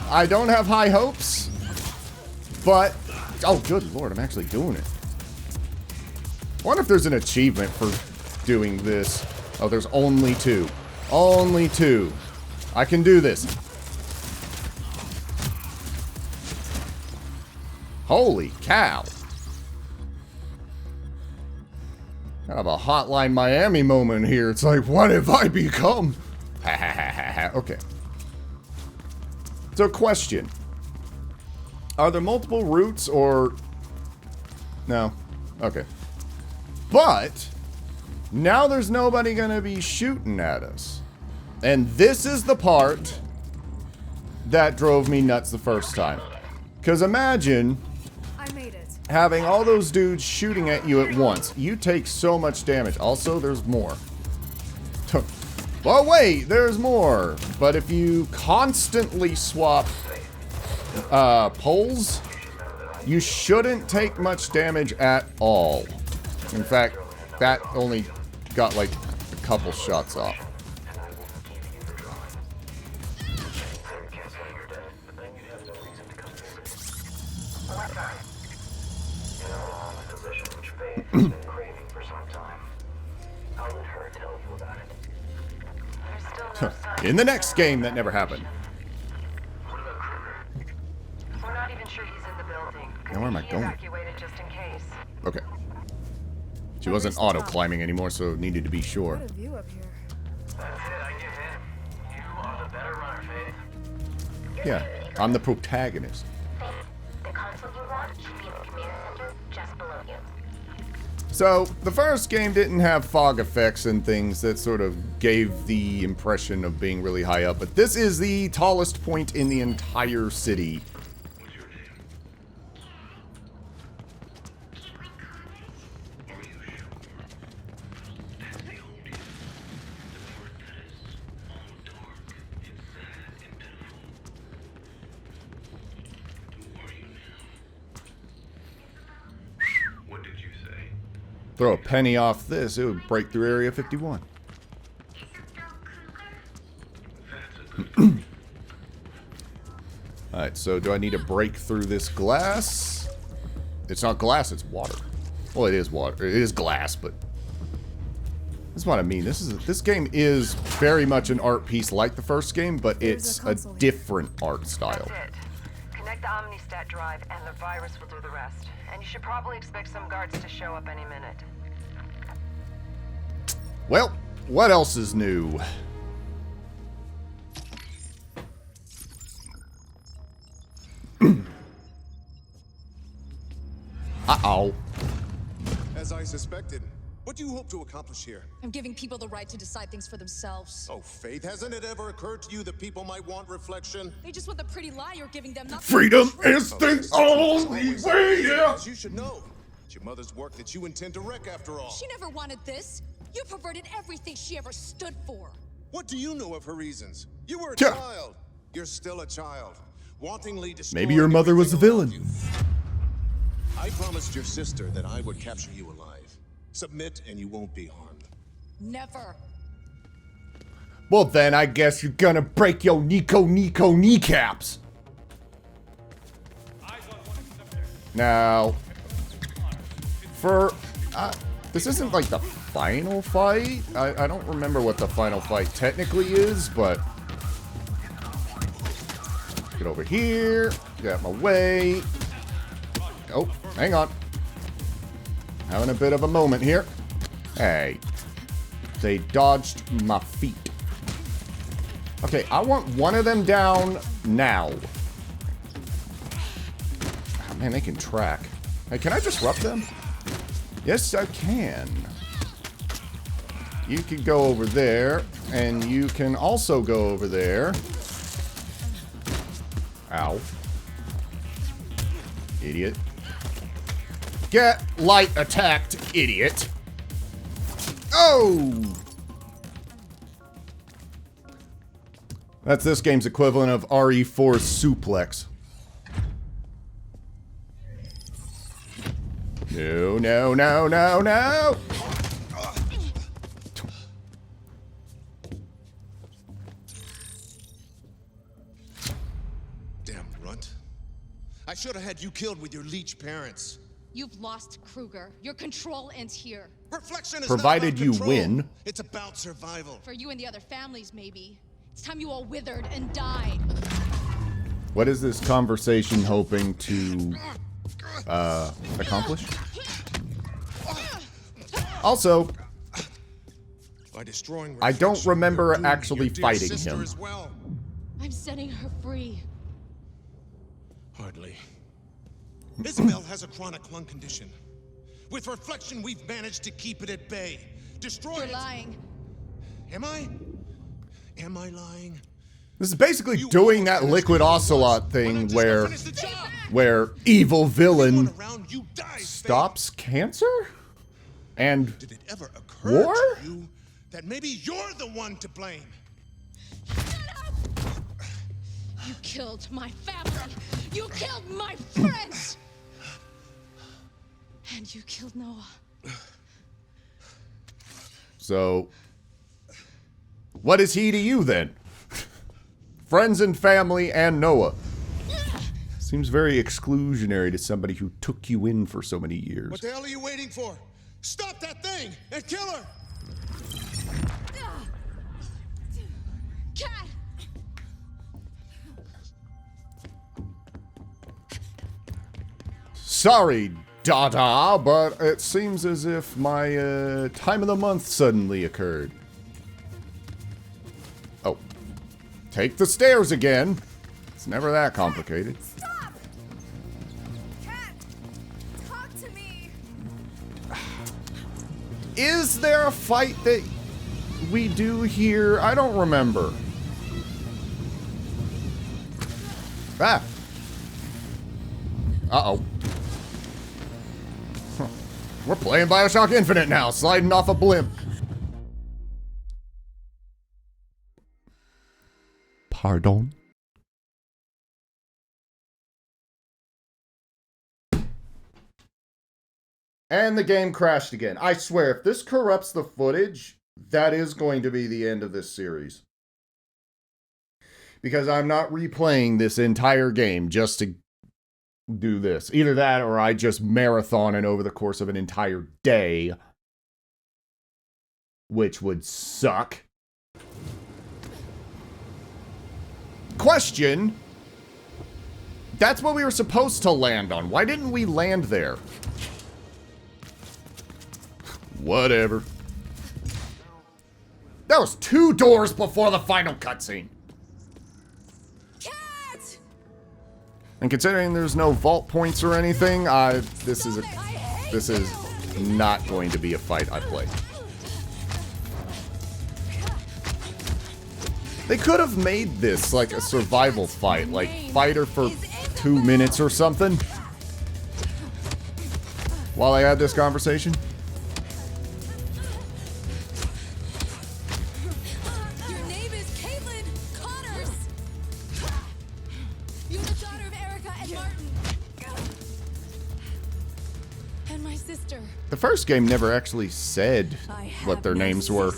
I don't have high hopes. But, oh, good lord, I'm actually doing it. I wonder if there's an achievement for doing this. Oh, there's only 2. Only 2. I can do this. Holy cow. Kind of a Hotline Miami moment here. It's like, what have I become? Ha ha ha ha ha. Okay. So, question. Are there multiple routes or... No. Okay. But... now there's nobody gonna be shooting at us. And this is the part that drove me nuts the first time. Because imagine I made it. having all those dudes shooting at you at once. You take so much damage. Also, there's more. Well, wait, there's more. But if you constantly swap poles, you shouldn't take much damage at all. In fact, that only got like a couple shots off. In the next game, that never happened. We're not even sure he's in the building. Now where am I going? Evacuated just in case. Okay. She wasn't auto-climbing anymore, so needed to be sure. What a view up here. That's it, I give in. You are the better runner, Faith. Yeah, I'm the protagonist. Faith, the console you want should be in the command center just below you. So, the first game didn't have fog effects and things that sort of gave the impression of being really high up, but this is the tallest point in the entire city. Throw a penny off this, it would break through Area 51. Alright, so do I need to break through this glass? It's not glass, it's water. Well, it is water. It is glass, but... That's what I mean. This game is very much an art piece like the first game, but it's a different art style. That's it. Connect the Omnistat drive and the virus will do the rest. And you should probably expect some guards to show up any minute. Well, what else is new? Uh-oh. As I suspected. What do you hope to accomplish here? I'm giving people the right to decide things for themselves. Oh, Faith, hasn't it ever occurred to you that people might want reflection? They just want the pretty lie you're giving them, not Freedom is the only way, yeah! You should know. It's your mother's work that you intend to wreck after all. She never wanted this. You perverted everything she ever stood for. What do you know of her reasons? You were a Yeah. child. You're still a child. Wantingly destroying Maybe your mother was the everything around villain. you. I promised your sister that I would capture you alive. Submit and you won't be harmed. Never. Well then, I guess you're gonna break your Nico kneecaps. Now, for, this isn't like the final fight. I don't remember what the final fight technically is, but get over here, get out my way. Oh, hang on. Having a bit of a moment here. Hey. They dodged my feet. Okay, I want one of them down now. Oh, man, they can track. Hey, can I disrupt them? Yes, I can. You can go over there, and you can also go over there. Ow. Idiot. Get light attacked, idiot. Oh! That's this game's equivalent of RE4 suplex. No, no, no, no, no! Damn runt. I should have had you killed with your leech parents. You've lost Kruger. Your control ends here. Reflection is Provided not about you control. win. It's about survival. For you and the other families, maybe. It's time you all withered and died. What is this conversation hoping to accomplish? Also, By destroying I don't Reflection, remember you're doomed actually your dear fighting sister him. as well. I'm setting her free. Hardly. Isabel has a chronic lung condition. With Reflection, we've managed to keep it at bay. Destroy You're it. lying. Am I? Am I lying? this is basically doing that Liquid Ocelot thing where evil villain Around you dies, stops cancer? And Did it ever occur war? to you that maybe you're the one to blame? You killed my family. You killed my friends. And you killed Noah. So, what is he to you then? Friends and family and Noah. Seems very exclusionary to somebody who took you in for so many years. What the hell are you waiting for? Stop that thing and kill her! Cat! Sorry, Dada, but it seems as if my time of the month suddenly occurred. Oh. Take the stairs again. It's never that complicated. Stop! Cat! Talk to me! Is there a fight that we do here? I don't remember. Ah. Uh-oh. Huh. We're playing Bioshock Infinite now, sliding off a blimp. Pardon? And the game crashed again. I swear, if this corrupts the footage, that is going to be the end of this series. Because I'm not replaying this entire game just to do this. Either that or I just marathon it over the course of an entire day. Which would suck. Question. That's what we were supposed to land on. Why didn't we land there? Whatever. That was 2 doors before the final cutscene. Cat! And considering there's no vault points or anything, this is not going to be a fight I play. They could have made this like a survival fight, like fight her for 2 minutes or something. While I had this conversation. The first game never actually said what their names were.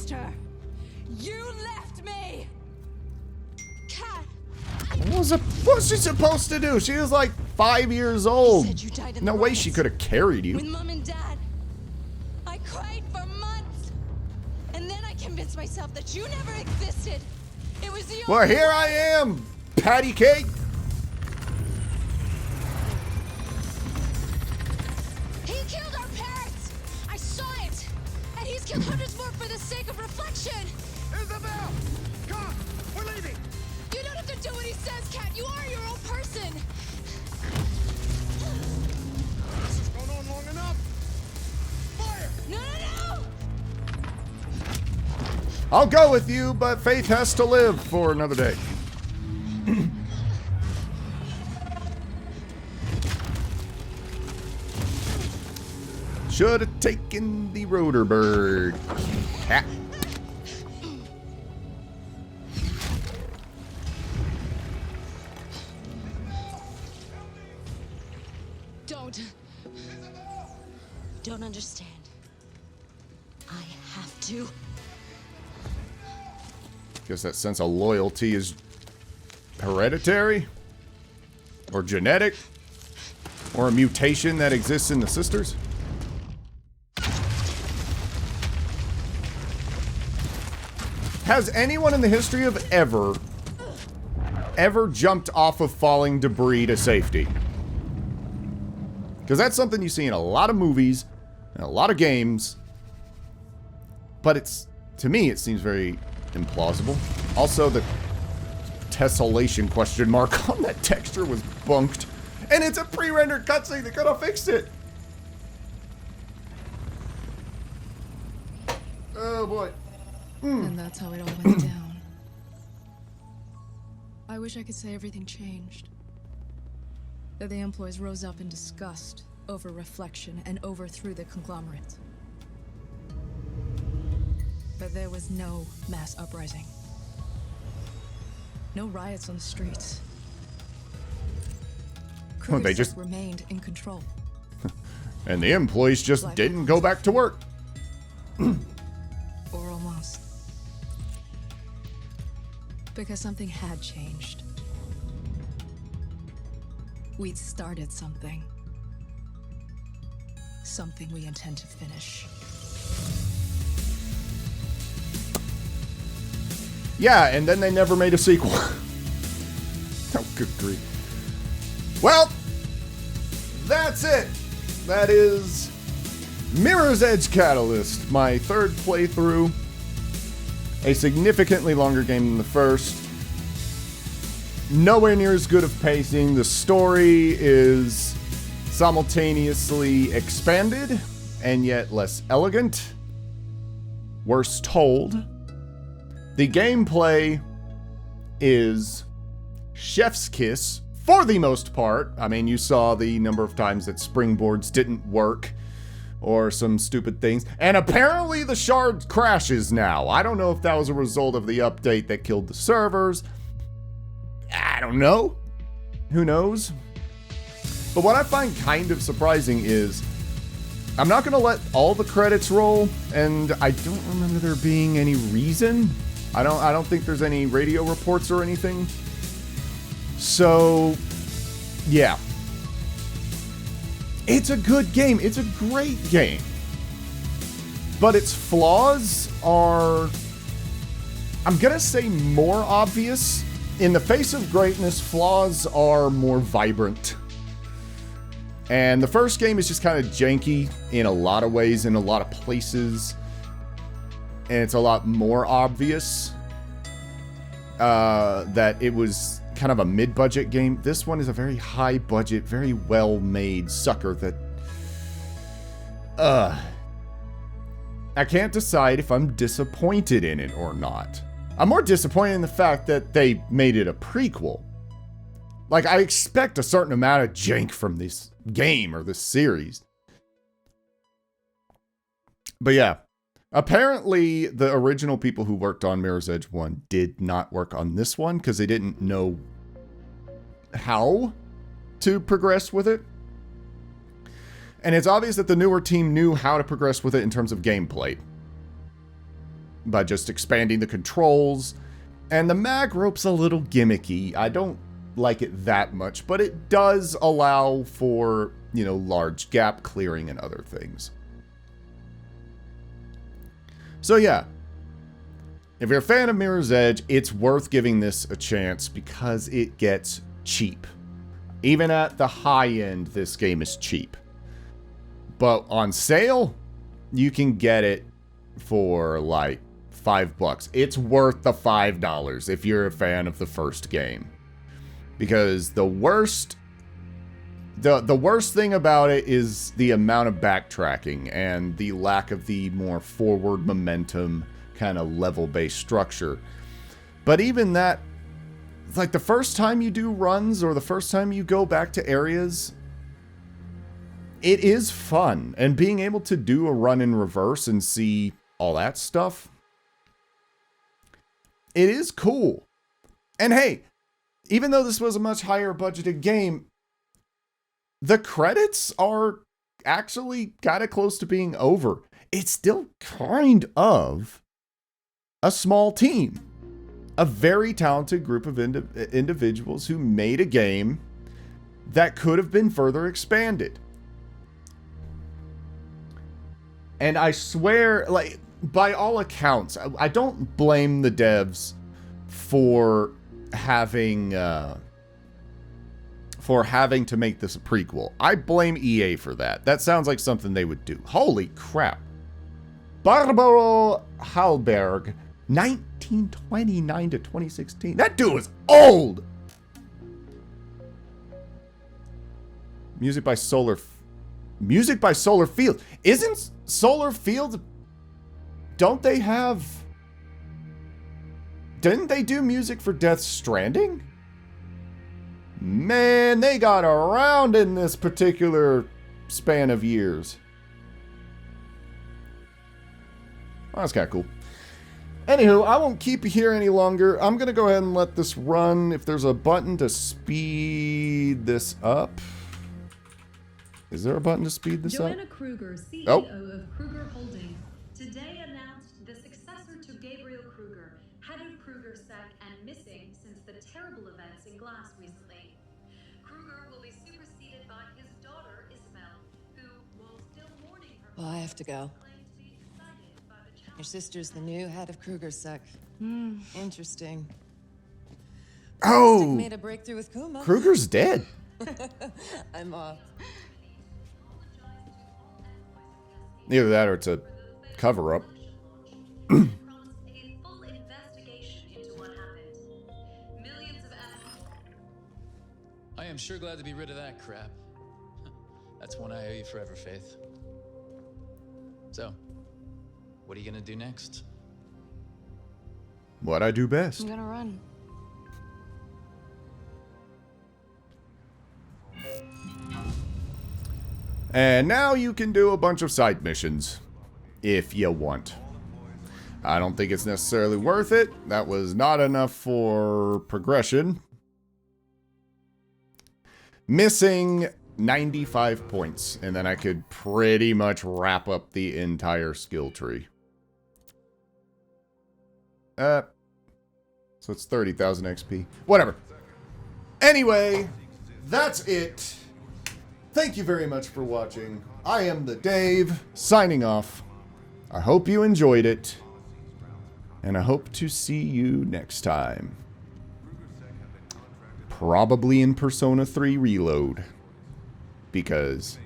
You left me! Cat! What was she supposed to do? She was like 5 years old. No way she could have carried you. With Mom and Dad. I cried for months. And then I convinced myself that you never existed. It was the Well, here I am, patty cake. He killed our parents! I saw it! And he's killed hundreds more for the sake of reflection! Isabel! Come! We're leaving! You don't have to do what he says, Cat! You are your own person! This has gone on long enough! Fire! No! I'll go with you, but Faith has to live for another day. Should have taken the rotor bird. Cat. Don't understand. I have to. Guess that sense of loyalty is hereditary? Or genetic? Or a mutation that exists in the sisters? Has anyone in the history of ever jumped off of falling debris to safety? Because that's something you see in a lot of movies and a lot of games. But it's, to me, it seems very implausible. Also, the tessellation question mark on that texture was bunked. And it's a pre-rendered cutscene that could have fixed it. Oh boy. And that's how it all went down. I wish I could say everything changed. That the employees rose up in disgust over reflection and overthrew the conglomerate. But there was no mass uprising. No riots on the streets. Well, they just remained in control. And the employees just didn't go back to work. Or almost. Because something had changed. We'd started something. Something we intend to finish. Yeah, and then they never made a sequel. Oh, good grief. Well, that's it. that is Mirror's Edge Catalyst, my third playthrough. A significantly longer game than the first. Nowhere near as good of pacing. The story is simultaneously expanded and yet less elegant. Worse told. The gameplay is chef's kiss for the most part. I mean, you saw the number of times that springboards didn't work or some stupid things. And apparently the shard crashes now. I don't know if that was a result of the update that killed the servers. I don't know. Who knows? But what I find kind of surprising is I'm not going to let all the credits roll, and I don't remember there being any reason. I don't think there's any radio reports or anything. So, yeah. It's a good game. It's a great game. But its flaws are, I'm going to say, more obvious. In the face of greatness, flaws are more vibrant. And the first game is just kind of janky in a lot of ways, in a lot of places. And it's a lot more obvious that it was kind of a mid-budget game. This one is a very high-budget, very well-made sucker that... I can't decide if I'm disappointed in it or not. I'm more disappointed in the fact that they made it a prequel. Like, I expect a certain amount of jank from this game or this series. But yeah. Apparently, the original people who worked on Mirror's Edge 1 did not work on this one because they didn't know how to progress with it. And it's obvious that the newer team knew how to progress with it in terms of gameplay. By just expanding the controls. And the mag rope's a little gimmicky. I don't like it that much, but it does allow for, you know, large gap clearing and other things. So yeah, if you're a fan of Mirror's Edge, it's worth giving this a chance because it gets cheap. Even at the high end, this game is cheap. But on sale, you can get it for like $5. It's worth the $5 if you're a fan of the first game. Because the worst thing about it is the amount of backtracking and the lack of the more forward momentum kind of level-based structure. But even that, like the first time you do runs or the first time you go back to areas, it is fun. And being able to do a run in reverse and see all that stuff, it is cool. And hey, even though this was a much higher budgeted game, the credits are actually kind of close to being over. It's still kind of a small team. A very talented group of individuals who made a game that could have been further expanded. And I swear, like, by all accounts, I don't blame the devs for having to make this a prequel. I blame EA for that. That sounds like something they would do. Holy crap. Barbaro Hallberg, 1929 to 2016. That dude was old! Music by Solar Field. Isn't Solar Field... Don't they have... Didn't they do music for Death Stranding? Man, they got around in this particular span of years. Well, that's kind of cool. Anywho, I won't keep you here any longer. I'm going to go ahead and let this run. If there's a button to speed this up. Is there a button to speed this up? Joanna Kruger, CEO of Kruger Holdings, today announced the successor to Gabriel Kruger, head of Kruger Sec and missing since the terrible events in Glass recently. Kruger will be superseded by his daughter, Isabel, who, while still mourning her... Well, I have to go. Your sister's the new head of Kruger Sec. Interesting. Oh! Mystic made a breakthrough with Kuma. Kruger's dead. I'm off. Either that or it's a cover-up. A full investigation into what happened. Millions of I am sure glad to be rid of that crap. That's one I owe you forever, Faith. So, what are you gonna do next? What I do best. I'm gonna run. And now you can do a bunch of side missions. If you want. I don't think it's necessarily worth it. That was not enough for progression. Missing 95 points. And then I could pretty much wrap up the entire skill tree. So it's 30,000 XP. Whatever. Anyway, that's it. Thank you very much for watching. I am the Dave, signing off. I hope you enjoyed it. And I hope to see you next time. Probably in Persona 3 Reload. Because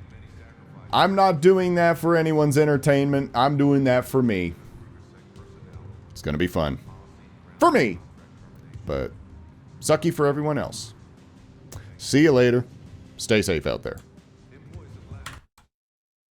I'm not doing that for anyone's entertainment. I'm doing that for me. It's going to be fun. For me. But sucky for everyone else. See you later. Stay safe out there.